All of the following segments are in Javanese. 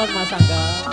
nuwun Mas Angga.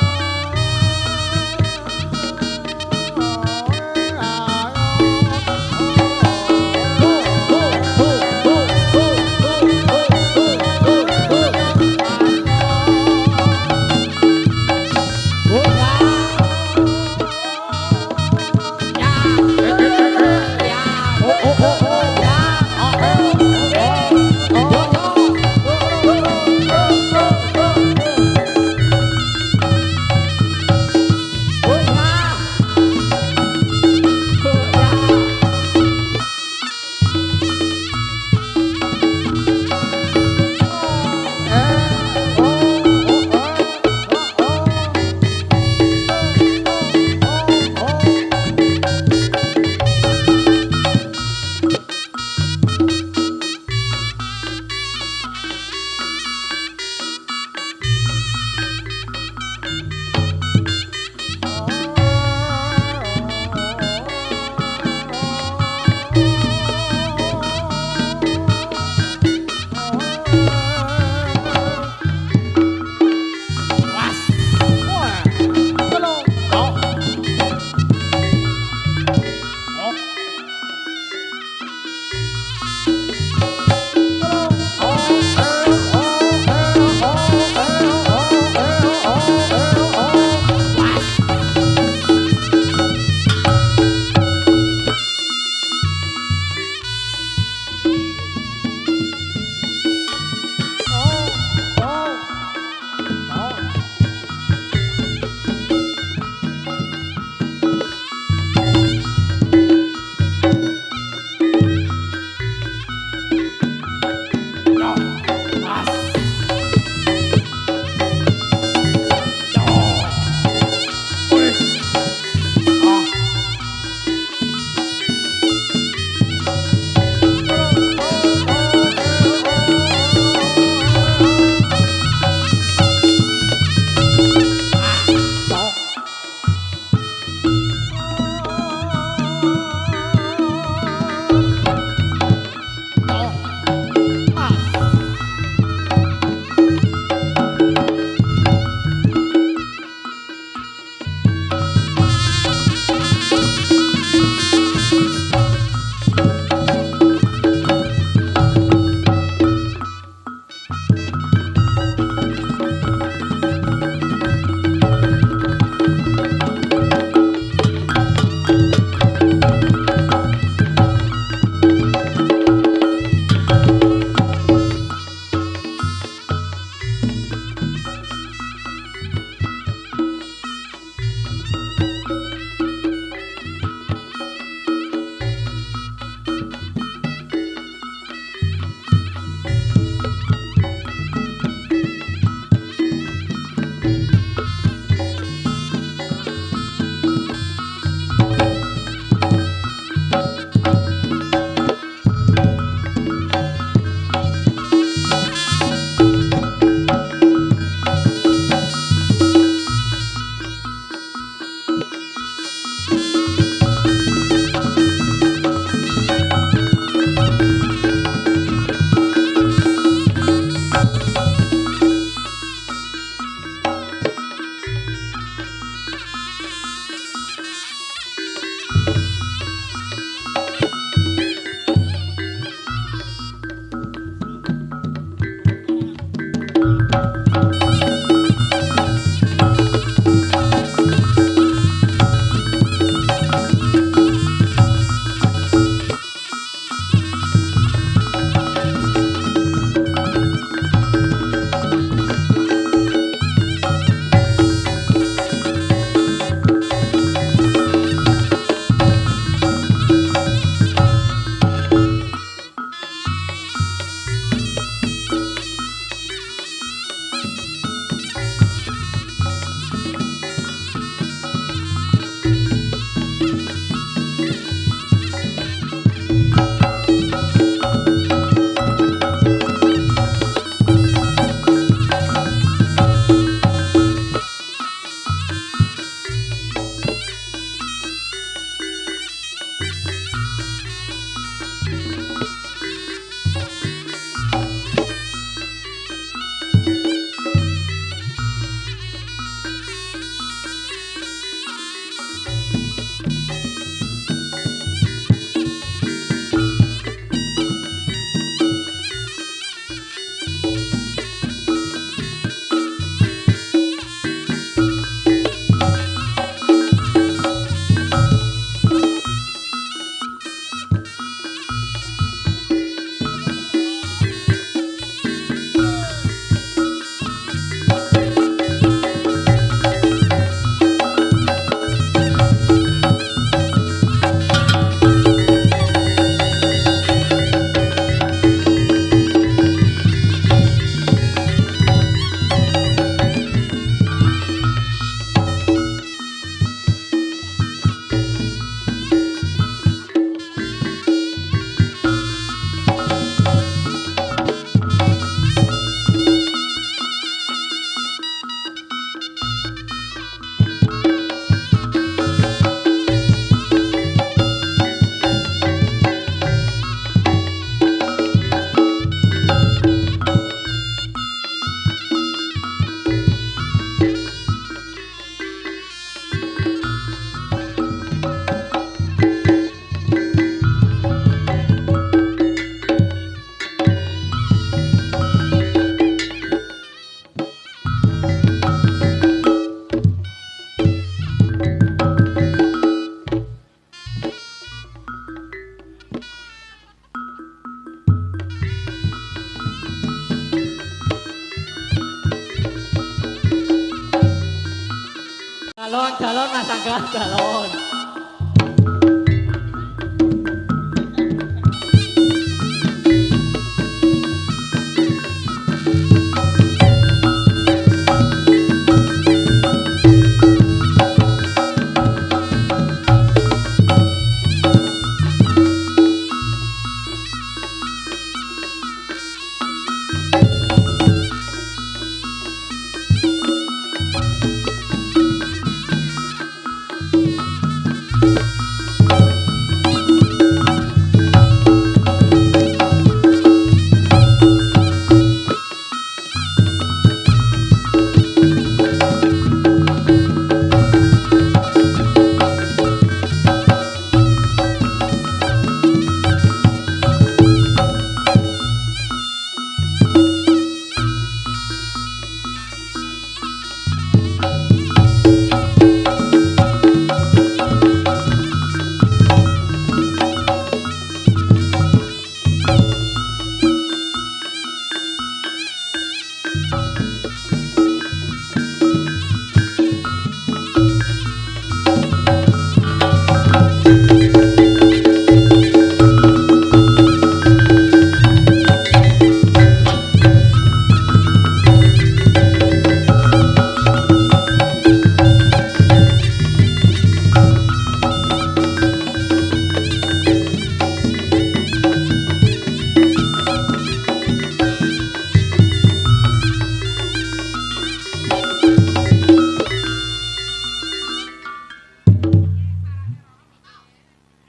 kelas galon.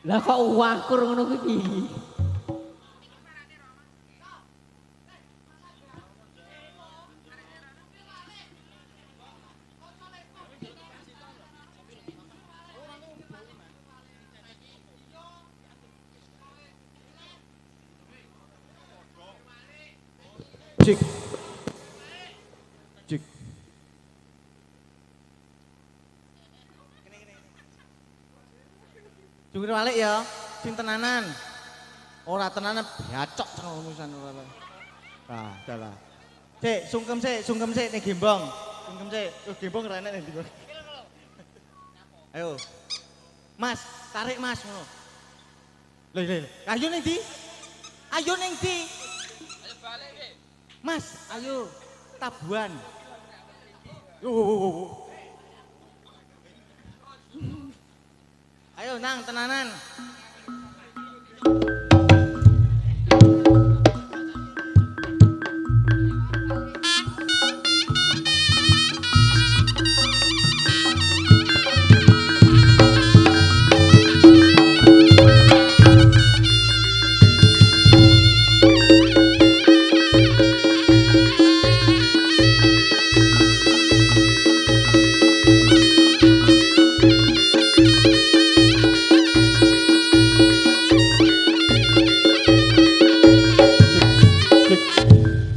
Lah kok wakur ngono kuwi piye? Cik. Cik. Jungkir balik ya, sing tenanan. Ora tenanan bacok ngonusan ora. Nah, dalah. Sungkem sik ning gembong. Sungkem sik. Gembong ora enak ning ndi. Ayo. Mas, tarik Mas ngono. Lho. Ayo ning ndi? Ayo ning ndi? Ayo balik iki. Mas, ayo. Tabuhan. Yo. Ayo nang tenanan.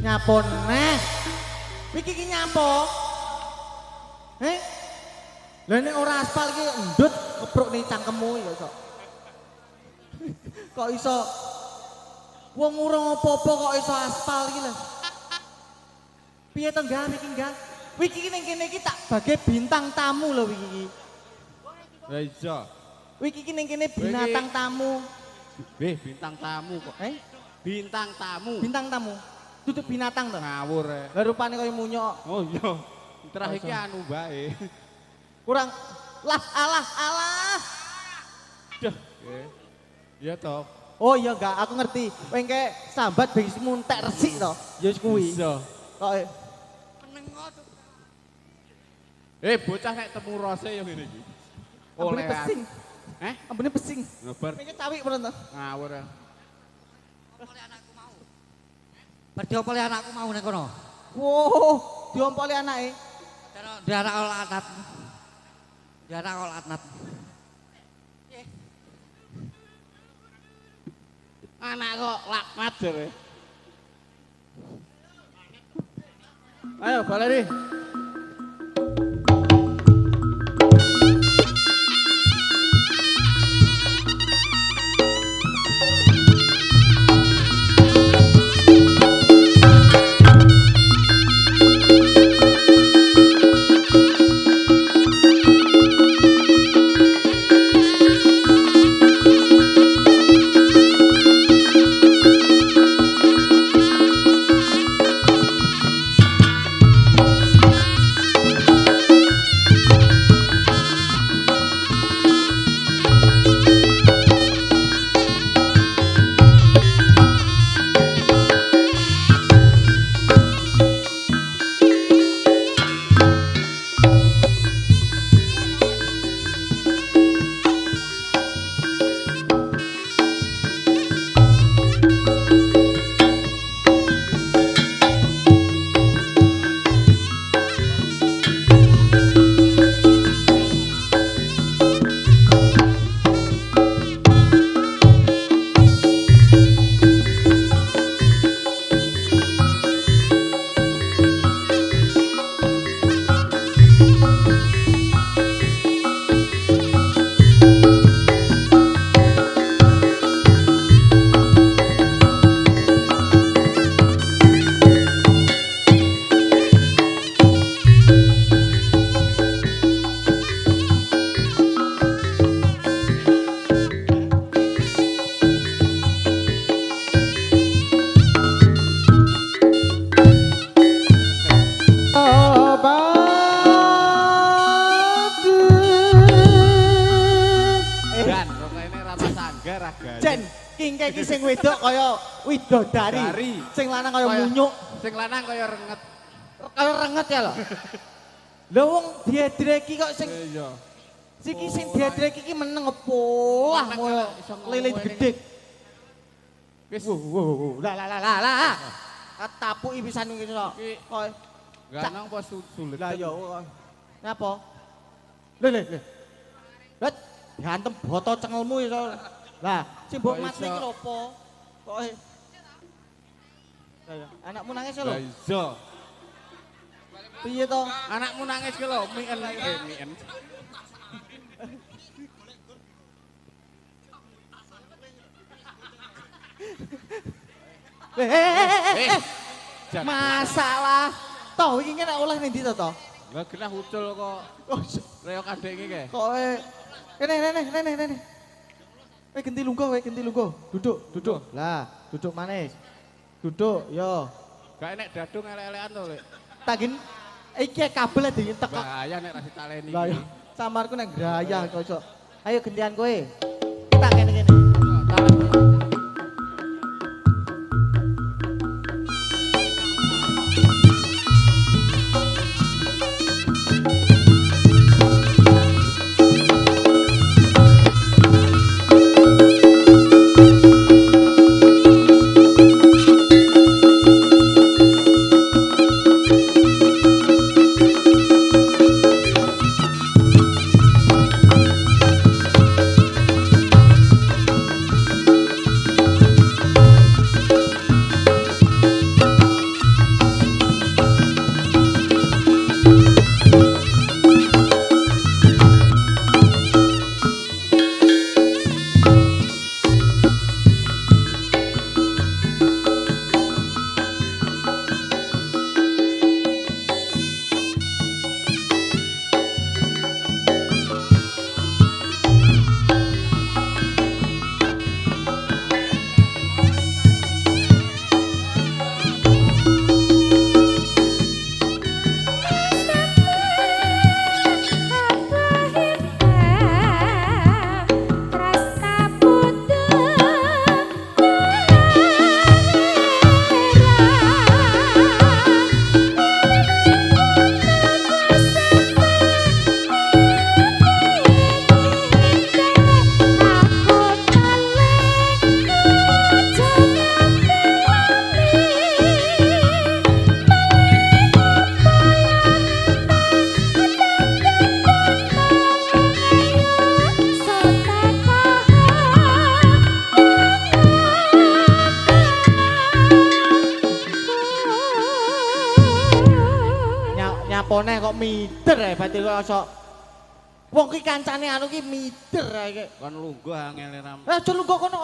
Nyapon neh. Iki ki nyapa? Lah nek ora aspal iki ndut kepruk ning cangkemmu ya kok. Kok iso wong urung apa-apa kok iso aspal iki lho. Piye to Gah iki Gah? Wiki ning kene iki tak bage bintang tamu lho wiki iki. Lah iya. Wiki iki ning kene binatang tamu. Bintang tamu kok. Bintang tamu. Bintang tamu. Duduk binatang to. Ngawur. Lah rupane kaya munyok. Oh iya. Terakhir iki anu bae. Kurang alah. Duh. Iya toh. Oh iya enggak, aku ngerti. Kowe engke sambat bengismu entek resik to. Ya wis kuwi. Iya. Kok Bocah nek temu rose ya ngene iki. Ambune pesing. Ambune pesing. Ngebar. Iki cawik penen to. Ngawur. Berdiopoli anakku mau ning kono. Wow, diompoli anake. Diarak ol atnat. Diarak ol atnat. Anak kok laknat jare. Ayo, baleri. Sing wedok kaya widodari. Dari. Sing lanang kaya Kaya- munyuk. Sing lanang kaya renget. Kaya renget ya lho. Lho wong diedreki kok sing Iya. siki sing diedreki iki meneng opo lah Meneng, moyo iso ngomong lele ini. gedhe. Wis Lah. Katapuki pisan ngene kok. Iki- Kok ganang apa sulit. lah ya nyapa? Le. Let diantem boto cengelmu iso. Lah, sing mbok Kok matne iso? iki lho apa? Kok ya anakmu nangis lho. Lah iya. Piye to? Anakmu nangis ki lho, mien. Jan. Masalah. Toh iki nek oleh ning ndi to to? Lah genah ucul kok. Reok adek iki ke. Kok rene. Genti lungguh. Duduk. Lah, duduk manis. Duduk, yo. Gak enek dadung elek-elekan to, Lek. Tagin iki kabel dientek kok. Bahaya nek ra ditaleni. Lah yo, samarku nek grayah kok. Ayo gantian kowe. Kita kene. Nyapone kok mider ae berarti kok iso. Wong ki kancane anu ki mider ae ki. Kon lungguh angel ram. Aja lungguh kono.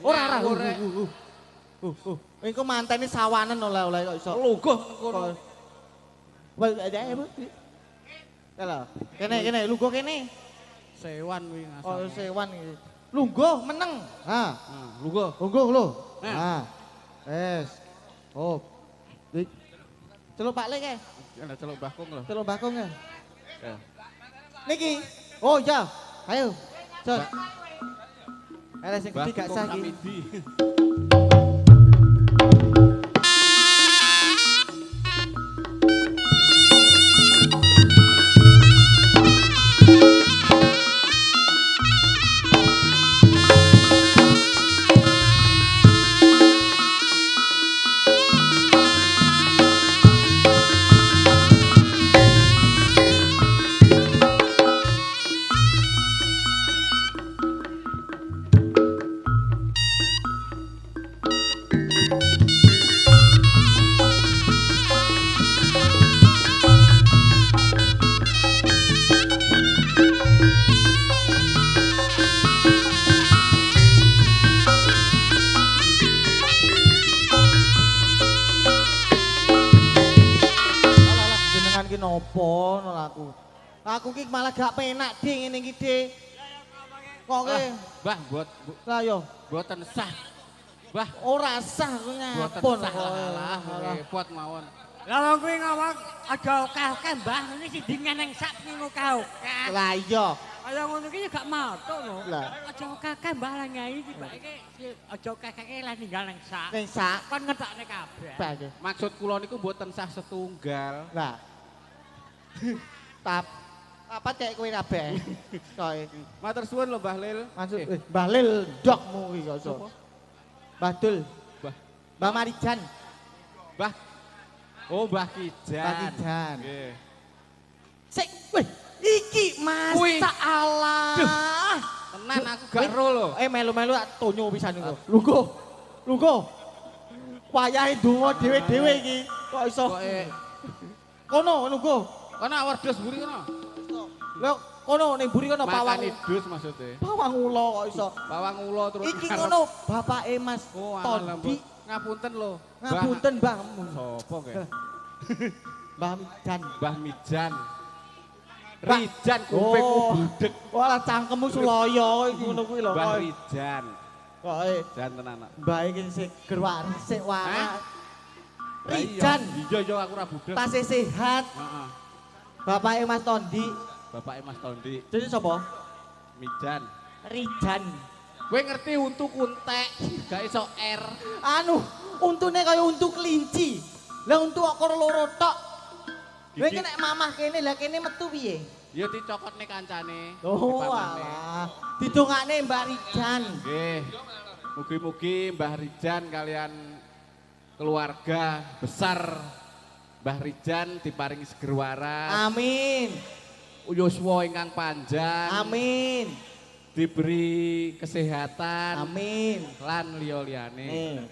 Ora. Ora. Engko mantene sawanen oleh-oleh kok iso. Lungguh kono. Wes ada apa? Kalau kene lungguh kene. Sewan kuwi ngasal. Oh sewan iki. Lungguh meneng. Ha. Lungguh. Lungguh lho. Nah. Ha. Wes. Oh. Celuk Pak Lek e. Ana celuk bakung lho. Celuk bakung e. Ya. Niki. Oh iya. Ayo. Cot. Ada sing gede gak sah iki. Samidi. Nopo no aku. Aku ki malah gak penak Dik ngene iki Dik. Kok ke? Mbah Lah yo, mboten sah. Mbah ora sah ku mboten nyapun sah kok. lah repot mawon. Lah wong kuwi ngomong aja okeh-okeh Mbah, ini sing dingeneng sak ngono ka okeh. Lah iya, Kaya ngono iki gak matuk lho. Lah. Aja kakek Mbah Nyai iki Mbak iki aja kakek lah ninggal ning sak. Ning sak. Kon ngetokne kabeh. Mbah nggih. Maksud kula niku mboten sah setunggal. Lah. Tap apa cek kowe kabeh. Koe. Matur suwun lho Mbah Lil. Maksud Mbah Lil ndokmu iki kok iso. Sopo? Mbah Dul, Mbah. Mbah Marijan. Mbah. Oh, Mbah Kijan. Mbah Kijan. Nggih. Sik, weh, iki masalah. Tenan aku gak ro lho. Melu-melu tak tonyo pisan iku. Lungguh. Lungguh. Wayahe donga dhewe-dhewe iki. Kok iso? Kono lungguh. Kono wedhus mburi kono. Lho, kono ning mburi kono pawang. Makane dus maksudnya. Pawang ula kok iso. Bawang ulo terus. Iki ngono bapake Mas Oh, Tondi. ngapunten lho. Ngapunten, Mbah. Sopo kek? Mbah Mijan. Mbah Mijan. Mbah. Rijan kupingku Oh. budek. Wala cangkemmu Sulaya iki ngono kuwi lho. Mbah Rijan. Kok Jan tenan. Mbah iki sik gerwar sik waras. Lah Rijan. Iya aku ora budek. Tasih sehat. Heeh. Bapake Mas Tondi. Bapake Mas Tondi. Jadi sapa? Mijan. Rijan. Kowe ngerti untu kuntek, gak iso R. Anu, untune kaya untu kelinci. Lah untu kok loro tok. Lha iki nek mamah kene, lah kene metu piye? Ya dicokotne kancane. Oh, dipamane. alah. Didongakne Mbak Rijan. Nggih. Mugi-mugi Mbah Rijan kalian keluarga besar Mbah Rijan diparingi seger waras. Amin. Yuswa ingkang panjang. Amin. Diberi kesehatan. Amin. Lan liya-liyane.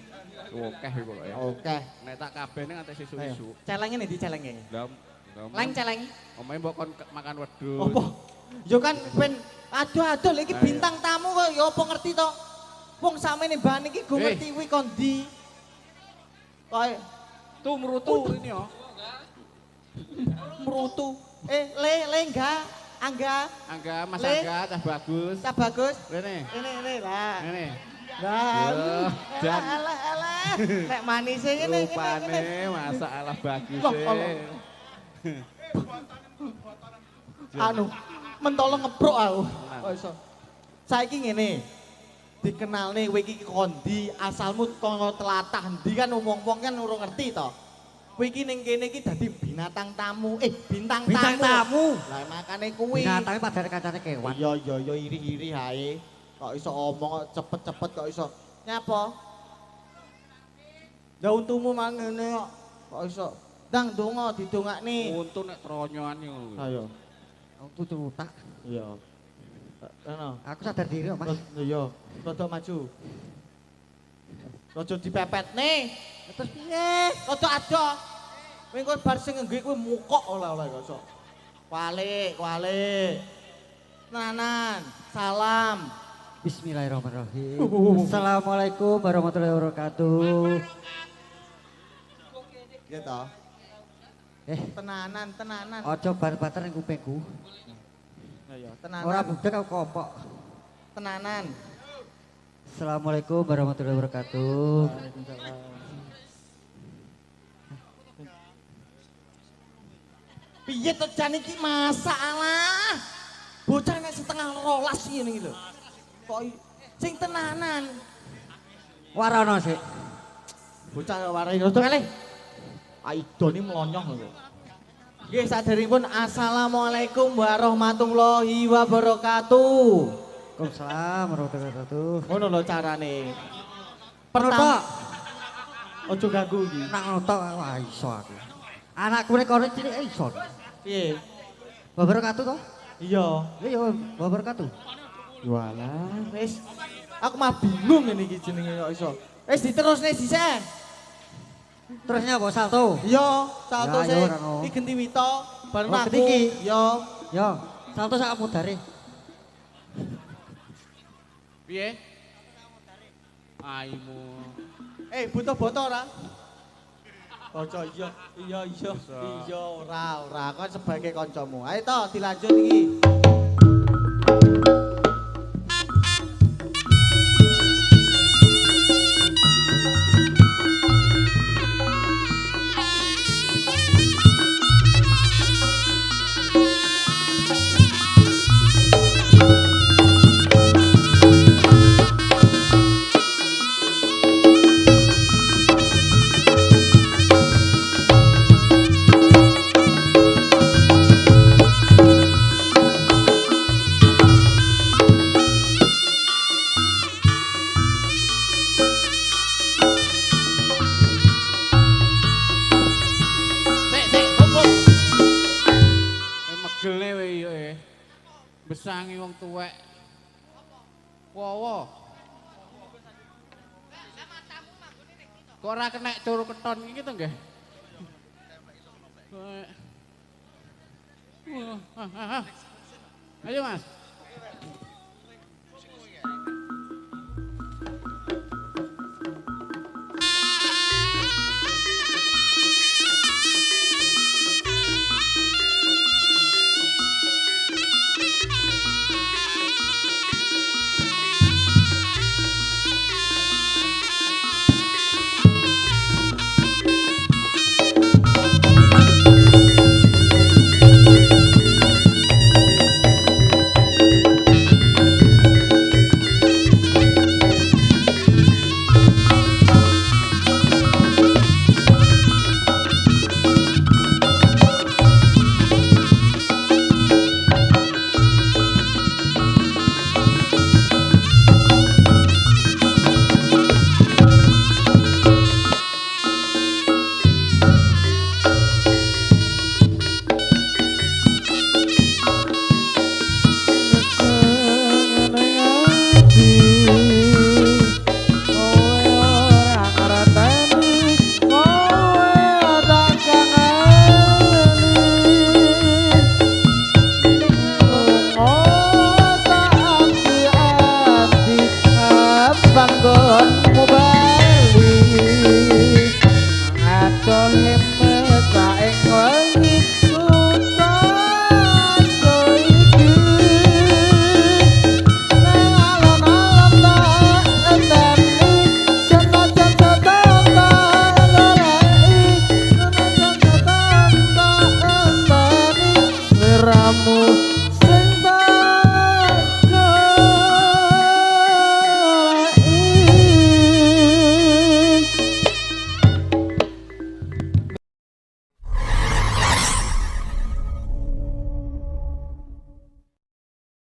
Okeh iku kok ya. Oke. Nek tak kabehne nganti isu-isu. Celenge ndi celenge? Ndam. Leng celeng. Omahe mbok kon makan wedhus. Apa? Yo kan ben aduh-aduh lha iki Lah, bintang tamu kok ya apa ngerti to? Wong samene Mbah niki go ngerti kuwi kon ndi. Kok Tumrutu ini yo. mrutu. Le enggak, angga, Angga, Mas Le. Angga, cah bagus. tak bagus. Rene. Ini lah. Rene. Lah, Yo, Jan. alah. Nek manis ngene Rupane masalah bagus Loh, Allah. Anu, mentolo ngeprok aku. Kok iso? Saiki ngene. Dikenalne kowe iki kondi, asalmu kono telatah ndi kan wong-wong kan urung ngerti to. Kowe iki ning kene iki dadi binatang tamu. Bintang tamu. Bintang tamu. Lah makane kuwi. Binatangnya padahal kancane kewan. Iya iri-iri hae. Kok iso omong kok cepet-cepet kok iso. Nyapa? Lah untumu mang ngene kok. Kok iso? Ndang donga didongakne. Untu nek tronyoan yo. Ayo. Aku tutak. Iya. Ana. Aku sadar diri kok, Mas. Iya. Rada maju. Rada dipepetne. Terus piye? Rada adoh. Kowe engko bar sing nggih kowe mukok oleh-oleh kok iso. Walik. Tenanan. Salam. Bismillahirrahmanirrahim. Assalamualaikum warahmatullahi wabarakatuh. Gitu. Tenanan. Ojo bar-bater ning kupingku. Iya, tenanan. Ora budek aku kopok. Tenanan. Assalamualaikum warahmatullahi wabarakatuh. Waalaikumsalam. Piye to jan iki masalah? Bocah nek setengah 12 ngene iki lho. Kok sing tenanan. Warono sik. Bocah warai rada kalih. Aidone mlonyong lho. Nggih saderengipun assalamualaikum warahmatullahi wabarakatuh. Waalaikumsalam warahmatullahi wabarakatuh. Ngono lho carane. Pertama, Ojo ganggu iki. nak ngotok wah iso aku. Anakku nek kono cilik iso. Piye? Wabarakatuh to? Iya. Iya, wabarakatuh. Walah, wis. Aku mah bingung ngene iki jenenge kok iso. Wis diterusne dhisik. Terusnya apa salto? Iya, salto Ya, sik. ya, ora ngono. Iki genti wito, bareng Oh, aku. genti iki? Iya. Yo, salto sak mudare. Piye? Aimu. Butuh boto ora? Ojo iya. Iya ora. Kon sebagai kancamu. Ayo to dilanjut iki. Besangi wong tuwek. Wowo. Kok ora kena curu keton iki to nggih? Ayo Mas.